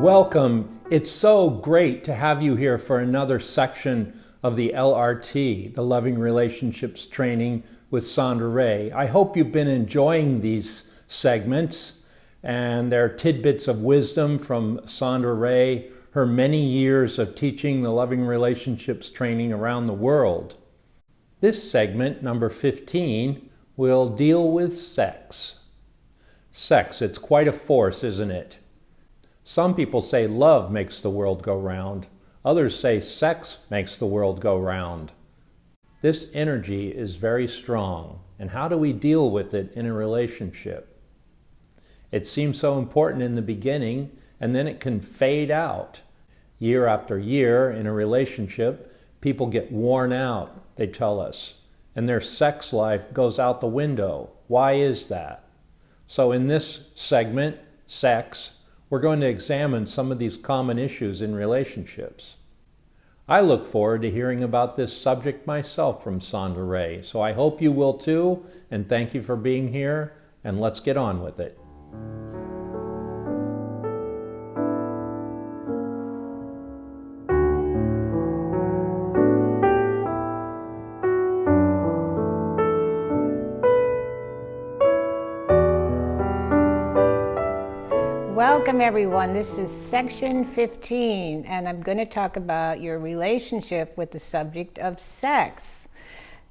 Welcome. It's so great to have you here for another section of the LRT, the Loving Relationships Training with Sondra Ray. I hope you've been enjoying these segments, and they're tidbits of wisdom from Sondra Ray, her many years of teaching the Loving Relationships Training around the world. This segment, number 15, will deal with sex. Sex, it's quite a force, isn't it? Some people say love makes the world go round. Others say sex makes the world go round. This energy is very strong, and how do we deal with it in a relationship? It seems so important in the beginning, and then it can fade out. Year after year in a relationship, people get worn out, they tell us, and their sex life goes out the window. Why is that? So in this segment, sex, we're going to examine some of these common issues in relationships. I look forward to hearing about this subject myself from Sondra Ray, so I hope you will too, and thank you for being here, and let's get on with it. Welcome everyone, this is section 15 and I'm going to talk about your relationship with the subject of sex.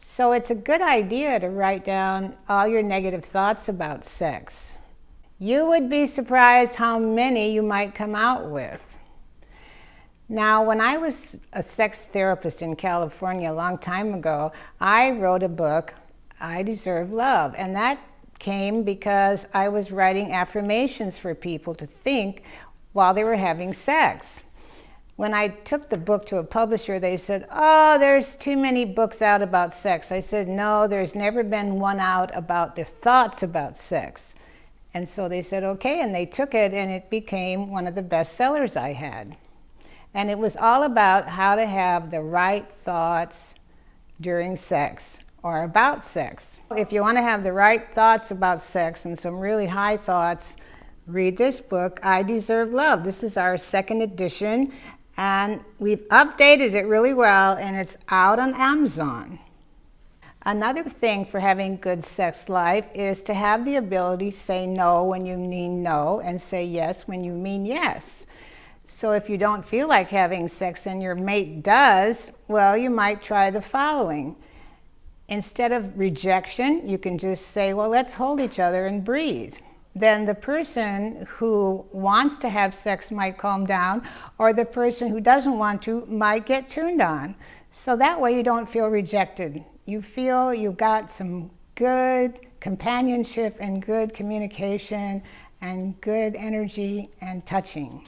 So it's a good idea to write down all your negative thoughts about sex. You would be surprised how many you might come out with. Now, when I was a sex therapist in California a long time ago, I wrote a book, I Deserve Love, and that came because I was writing affirmations for people to think while they were having sex. When I took the book to a publisher, they said, "Oh, there's too many books out about sex." I said, "No, there's never been one out about the thoughts about sex." And so they said, okay, and they took it, and it became one of the best sellers I had. And it was all about how to have the right thoughts during sex or about sex. If you want to have the right thoughts about sex and some really high thoughts, read this book, I Deserve Love. This is our second edition, and we've updated it really well, and it's out on Amazon. Another thing for having good sex life is to have the ability to say no when you mean no and say yes when you mean yes. So if you don't feel like having sex and your mate does, well, you might try the following. Instead of rejection, you can just say, well, let's hold each other and breathe. Then the person who wants to have sex might calm down, or the person who doesn't want to might get turned on. So that way you don't feel rejected. You feel you've got some good companionship and good communication and good energy and touching.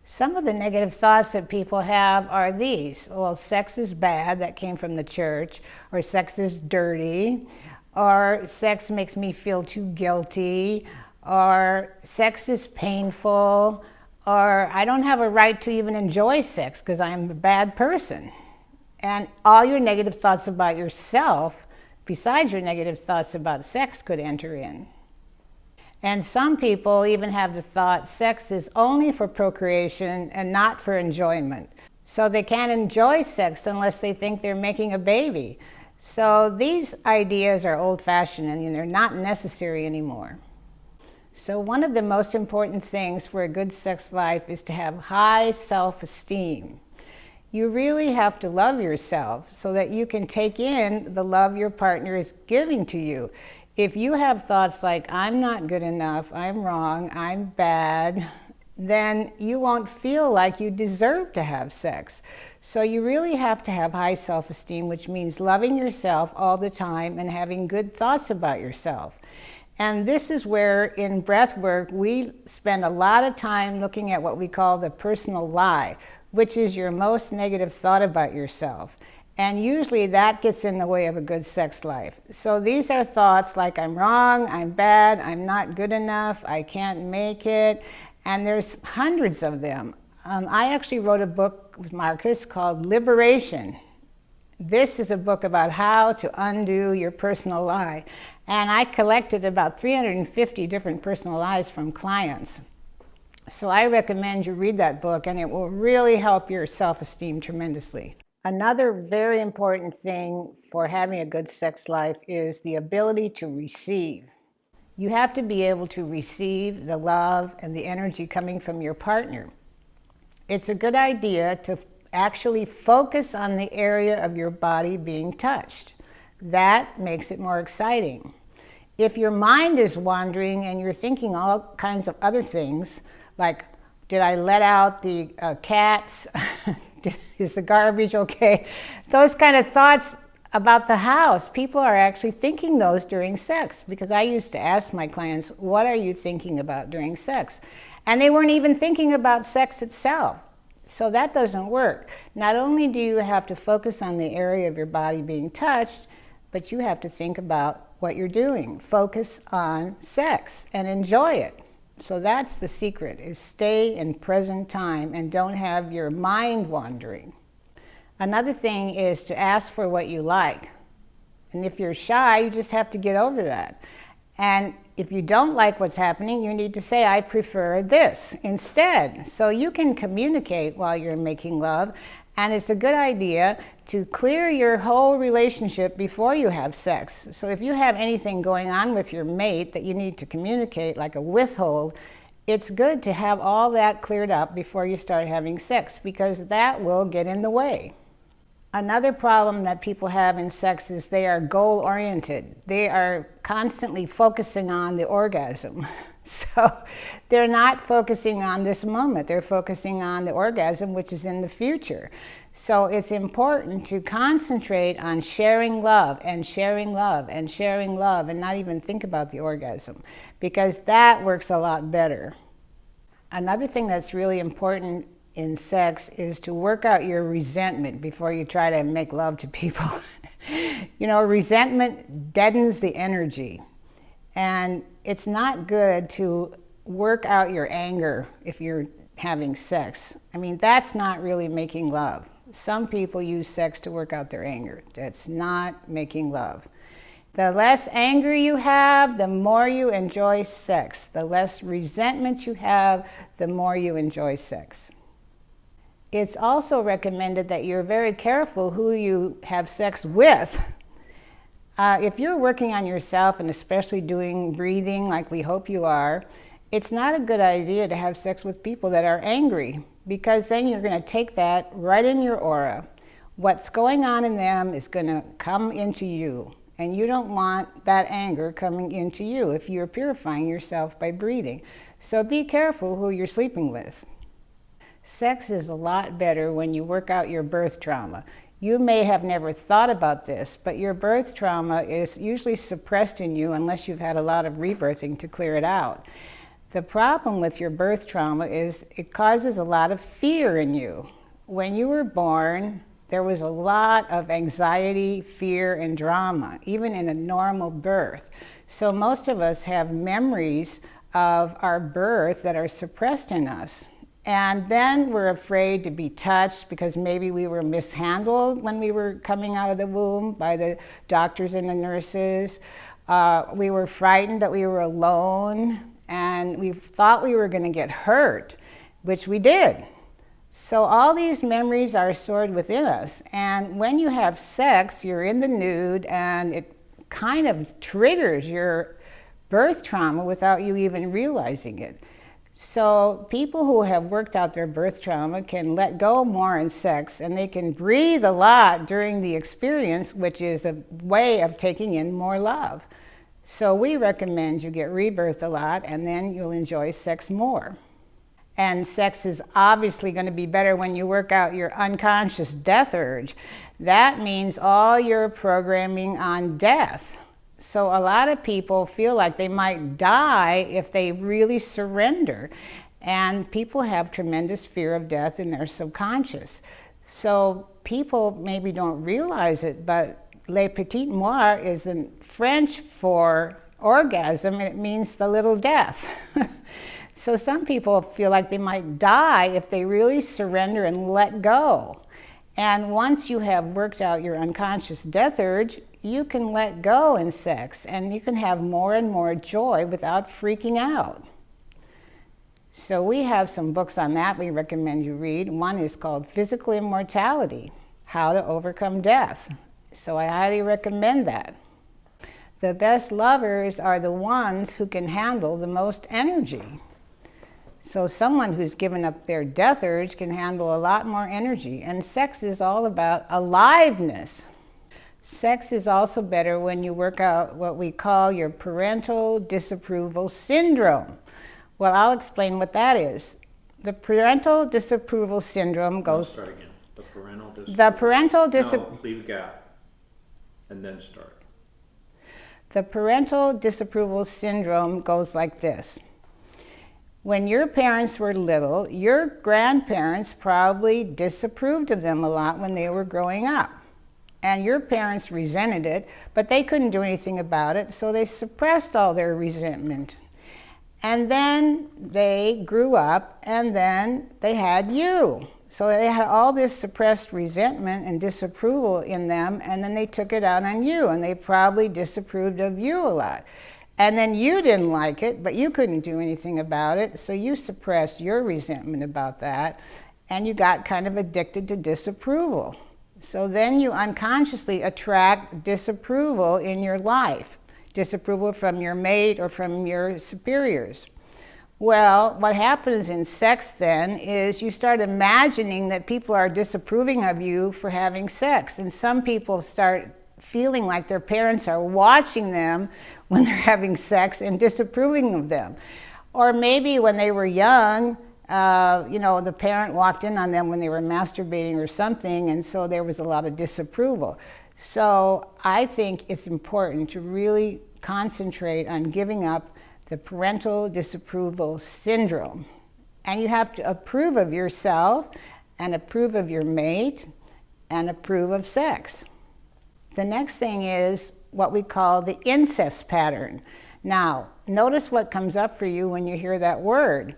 Some of the negative thoughts that people have are these. Well, sex is bad, that came from the church, or sex is dirty, or sex makes me feel too guilty, or sex is painful, or I don't have a right to even enjoy sex because I'm a bad person. And all your negative thoughts about yourself, besides your negative thoughts about sex, could enter in. And some people even have the thought sex is only for procreation and not for enjoyment. So they can't enjoy sex unless they think they're making a baby. So these ideas are old-fashioned and they're not necessary anymore. So one of the most important things for a good sex life is to have high self-esteem. You really have to love yourself so that you can take in the love your partner is giving to you. If you have thoughts like, I'm not good enough, I'm wrong, I'm bad, then you won't feel like you deserve to have sex. So you really have to have high self-esteem, which means loving yourself all the time and having good thoughts about yourself. And this is where in breath work, we spend a lot of time looking at what we call the personal lie, which is your most negative thought about yourself. And usually that gets in the way of a good sex life. So these are thoughts like I'm wrong, I'm bad, I'm not good enough, I can't make it, and there's hundreds of them. I actually wrote a book with Marcus called Liberation. This is a book about how to undo your personal lie. And I collected about 350 different personal lies from clients. So I recommend you read that book, and it will really help your self-esteem tremendously. Another very important thing for having a good sex life is the ability to receive. You have to be able to receive the love and the energy coming from your partner. It's a good idea to actually focus on the area of your body being touched. That makes it more exciting. If your mind is wandering and you're thinking all kinds of other things, like, did I let out the cats? Is the garbage okay? Those kind of thoughts about the house, people are actually thinking those during sex, because I used to ask my clients, what are you thinking about during sex? And they weren't even thinking about sex itself. So that doesn't work. Not only do you have to focus on the area of your body being touched, but you have to think about what you're doing. Focus on sex and enjoy it. So that's the secret, is stay in present time and don't have your mind wandering. Another thing is to ask for what you like. And if you're shy, you just have to get over that. And if you don't like what's happening, you need to say, I prefer this instead. So you can communicate while you're making love. And it's a good idea to clear your whole relationship before you have sex. So if you have anything going on with your mate that you need to communicate, like a withhold, it's good to have all that cleared up before you start having sex, because that will get in the way. Another problem that people have in sex is they are goal-oriented. They are constantly focusing on the orgasm. So they're not focusing on this moment. They're focusing on the orgasm, which is in the future. So it's important to concentrate on sharing love and sharing love and sharing love, and not even think about the orgasm, because that works a lot better. Another thing that's really important in sex is to work out your resentment before you try to make love to people. You know, resentment deadens the energy. And it's not good to work out your anger if you're having sex. I mean, that's not really making love. Some people use sex to work out their anger. That's not making love. The less anger you have, the more you enjoy sex. The less resentment you have, the more you enjoy sex. It's also recommended that you're very careful who you have sex with. If you're working on yourself, and especially doing breathing like we hope you are, it's not a good idea to have sex with people that are angry, because then you're going to take that right in your aura. What's going on in them is going to come into you, and you don't want that anger coming into you if you're purifying yourself by breathing. So be careful who you're sleeping with. Sex is a lot better when you work out your birth trauma. You may have never thought about this, but your birth trauma is usually suppressed in you unless you've had a lot of rebirthing to clear it out. The problem with your birth trauma is it causes a lot of fear in you. When you were born, there was a lot of anxiety, fear, and drama, even in a normal birth. So most of us have memories of our birth that are suppressed in us. And then we're afraid to be touched because maybe we were mishandled when we were coming out of the womb by the doctors and the nurses. We were frightened that we were alone, and we thought we were going to get hurt, which we did. So all these memories are stored within us. And when you have sex, you're in the nude, and it kind of triggers your birth trauma without you even realizing it. So people who have worked out their birth trauma can let go more in sex, and they can breathe a lot during the experience, which is a way of taking in more love. So we recommend you get rebirthed a lot, and then you'll enjoy sex more. And sex is obviously going to be better when you work out your unconscious death urge. That means all your programming on death. So a lot of people feel like they might die if they really surrender. And people have tremendous fear of death in their subconscious. So people maybe don't realize it, but le petit mort is in French for orgasm, and it means the little death. So some people feel like they might die if they really surrender and let go. And once you have worked out your unconscious death urge, you can let go in sex, and you can have more and more joy without freaking out. So we have some books on that we recommend you read. One is called Physical Immortality, How to Overcome Death. So I highly recommend that. The best lovers are the ones who can handle the most energy. So someone who's given up their death urge can handle a lot more energy. And sex is all about aliveness. Sex is also better when you work out what we call your parental disapproval syndrome. Well, I'll explain what that is. The parental disapproval syndrome goes... Start again. The parental disapproval. The parental disapproval... No, leave a gap. And then start. The parental disapproval syndrome goes like this. When your parents were little, your grandparents probably disapproved of them a lot when they were growing up. And your parents resented it, but they couldn't do anything about it, so they suppressed all their resentment. And then they grew up, and then they had you. So they had all this suppressed resentment and disapproval in them, and then they took it out on you, and they probably disapproved of you a lot. And then you didn't like it, but you couldn't do anything about it, so you suppressed your resentment about that, and you got kind of addicted to disapproval. So then you unconsciously attract disapproval in your life, disapproval from your mate or from your superiors. Well, what happens in sex then is you start imagining that people are disapproving of you for having sex, and some people start feeling like their parents are watching them when they're having sex and disapproving of them. Or maybe when they were young, the parent walked in on them when they were masturbating or something, and so there was a lot of disapproval. So I think it's important to really concentrate on giving up the parental disapproval syndrome. And you have to approve of yourself and approve of your mate and approve of sex. The next thing is what we call the incest pattern. Now, notice what comes up for you when you hear that word.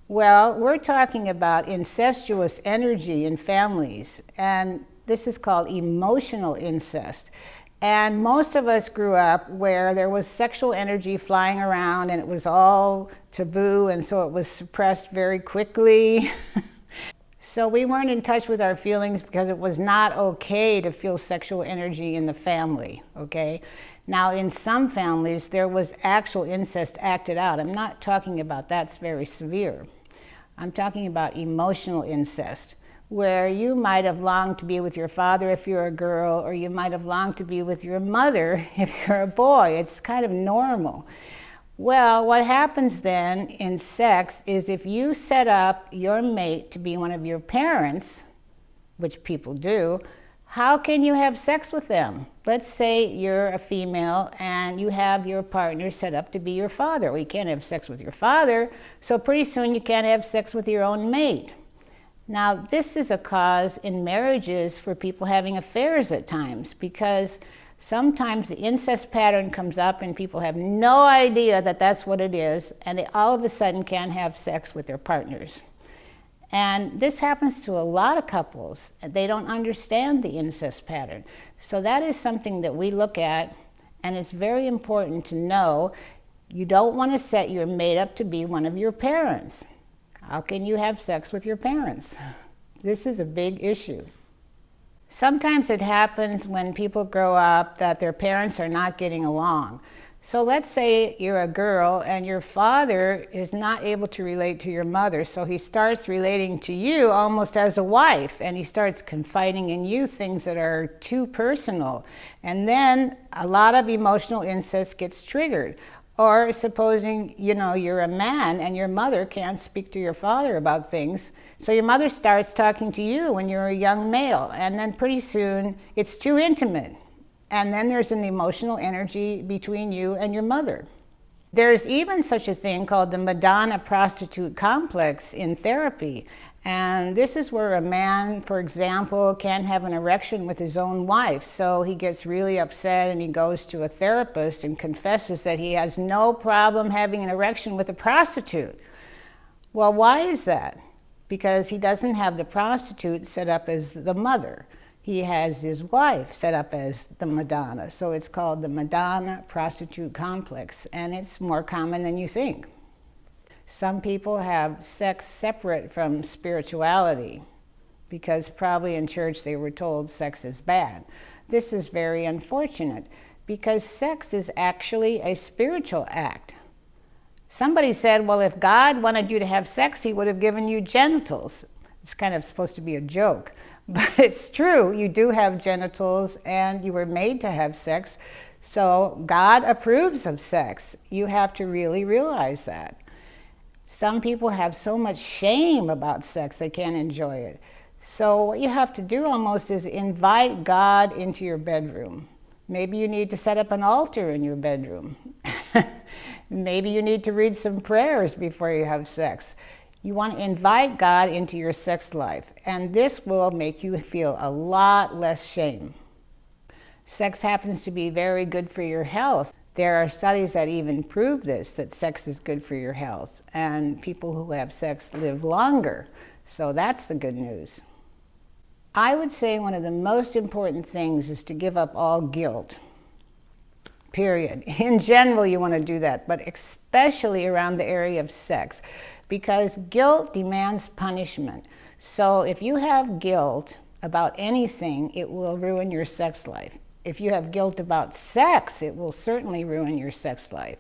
Well, we're talking about incestuous energy in families, and this is called emotional incest. And most of us grew up where there was sexual energy flying around and it was all taboo, and so it was suppressed very quickly. So we weren't in touch with our feelings because it was not okay to feel sexual energy in the family, okay? Now, in some families, there was actual incest acted out. I'm not talking about that's very severe. I'm talking about emotional incest, where you might have longed to be with your father if you're a girl, or you might have longed to be with your mother if you're a boy. It's kind of normal. Well, what happens then in sex is if you set up your mate to be one of your parents, which people do, how can you have sex with them? Let's say you're a female and you have your partner set up to be your father. Well, you can't have sex with your father, so pretty soon you can't have sex with your own mate. Now, this is a cause in marriages for people having affairs at times, because sometimes the incest pattern comes up and people have no idea that that's what it is, and they all of a sudden can't have sex with their partners. And this happens to a lot of couples. They don't understand the incest pattern. So that is something that we look at, and it's very important to know you don't want to set your mate up to be one of your parents. How can you have sex with your parents? This is a big issue. Sometimes it happens when people grow up that their parents are not getting along. So let's say you're a girl and your father is not able to relate to your mother, so he starts relating to you almost as a wife, and he starts confiding in you things that are too personal. And then a lot of emotional incest gets triggered. Or supposing, you're a man and your mother can't speak to your father about things, so your mother starts talking to you when you're a young male, and then pretty soon it's too intimate. And then there's an emotional energy between you and your mother. There's even such a thing called the Madonna prostitute complex in therapy. And this is where a man, for example, can't have an erection with his own wife. So he gets really upset and he goes to a therapist and confesses that he has no problem having an erection with a prostitute. Well, why is that? Because he doesn't have the prostitute set up as the mother. He has his wife set up as the Madonna. So it's called the Madonna prostitute complex, and it's more common than you think. Some people have sex separate from spirituality because probably in church they were told sex is bad. This is very unfortunate because sex is actually a spiritual act. Somebody said, well, if God wanted you to have sex, he would have given you genitals. It's kind of supposed to be a joke, but it's true. You do have genitals and you were made to have sex. So God approves of sex. You have to really realize that. Some people have so much shame about sex they can't enjoy it. So what you have to do almost is invite God into your bedroom. Maybe you need to set up an altar in your bedroom. Maybe you need to read some prayers before you have sex. You want to invite God into your sex life, and this will make you feel a lot less shame. Sex happens to be very good for your health. There are studies that even prove this, that sex is good for your health, and people who have sex live longer. So that's the good news. I would say one of the most important things is to give up all guilt, period. In general, you want to do that, but especially around the area of sex, because guilt demands punishment. So if you have guilt about anything, it will ruin your sex life. If you have guilt about sex, it will certainly ruin your sex life.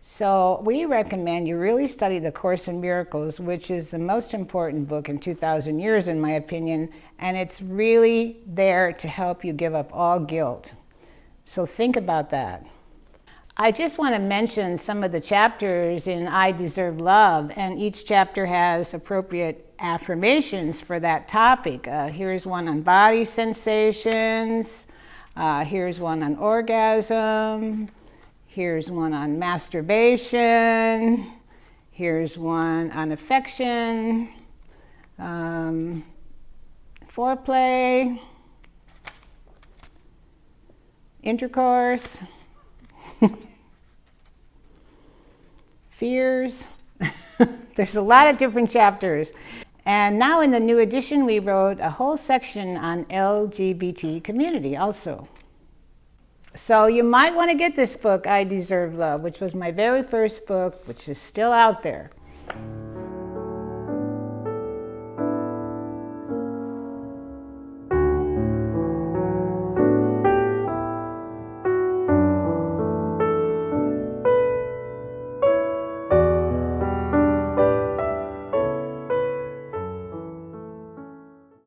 So we recommend you really study the Course in Miracles, which is the most important book in 2,000 years, in my opinion, and it's really there to help you give up all guilt. So think about that. I just want to mention some of the chapters in I Deserve Love, and each chapter has appropriate affirmations for that topic. Here's one on body sensations. Here's one on orgasm. Here's one on masturbation. Here's one on affection, foreplay, intercourse, fears. There's a lot of different chapters. And now in the new edition, we wrote a whole section on LGBT community also. So you might want to get this book, I Deserve Love, which was my very first book, which is still out there.